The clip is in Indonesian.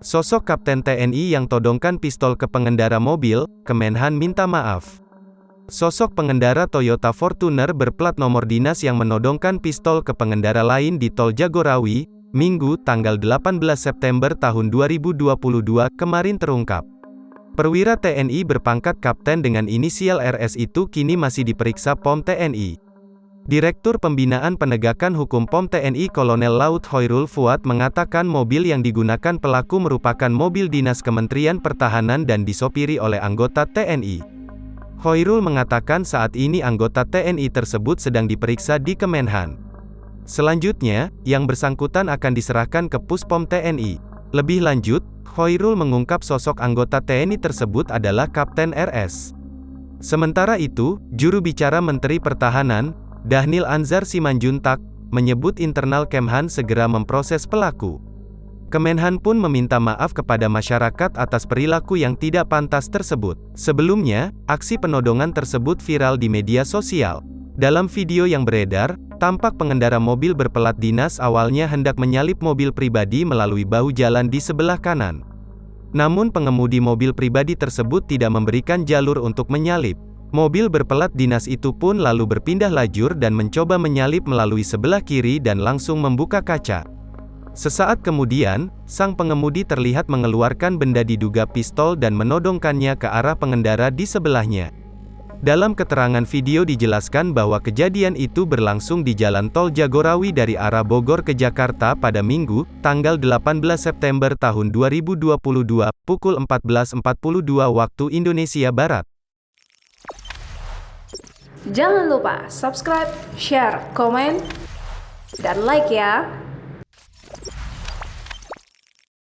Sosok Kapten TNI yang todongkan pistol ke pengendara mobil, Kemenhan minta maaf. Sosok pengendara Toyota Fortuner berplat nomor dinas yang menodongkan pistol ke pengendara lain di Tol Jagorawi, Minggu, tanggal 18 September tahun 2022, kemarin terungkap. Perwira TNI berpangkat Kapten dengan inisial RS itu kini masih diperiksa POM TNI. Direktur Pembinaan Penegakan Hukum POM TNI Kolonel Laut Khoirul Fuad mengatakan mobil yang digunakan pelaku merupakan mobil dinas Kementerian Pertahanan dan disopiri oleh anggota TNI. Khoirul mengatakan saat ini anggota TNI tersebut sedang diperiksa di Kemenhan. Selanjutnya, yang bersangkutan akan diserahkan ke Puspom TNI. Lebih lanjut, Khoirul mengungkap sosok anggota TNI tersebut adalah Kapten RS. Sementara itu, juru bicara Menteri Pertahanan, Dhanil Anzar Simanjuntak, menyebut internal Kemhan segera memproses pelaku. Kemenhan pun meminta maaf kepada masyarakat atas perilaku yang tidak pantas tersebut. Sebelumnya, aksi penodongan tersebut viral di media sosial. Dalam video yang beredar, tampak pengendara mobil berplat dinas awalnya hendak menyalip mobil pribadi melalui bahu jalan di sebelah kanan. Namun pengemudi mobil pribadi tersebut tidak memberikan jalur untuk menyalip. Mobil berplat dinas itu pun lalu berpindah lajur dan mencoba menyalip melalui sebelah kiri dan langsung membuka kaca. Sesaat kemudian, sang pengemudi terlihat mengeluarkan benda diduga pistol dan menodongkannya ke arah pengendara di sebelahnya. Dalam keterangan video dijelaskan bahwa kejadian itu berlangsung di Jalan Tol Jagorawi dari arah Bogor ke Jakarta pada Minggu, tanggal 18 September tahun 2022, pukul 14.42 waktu Indonesia Barat. Jangan lupa subscribe, share, komen, dan like ya!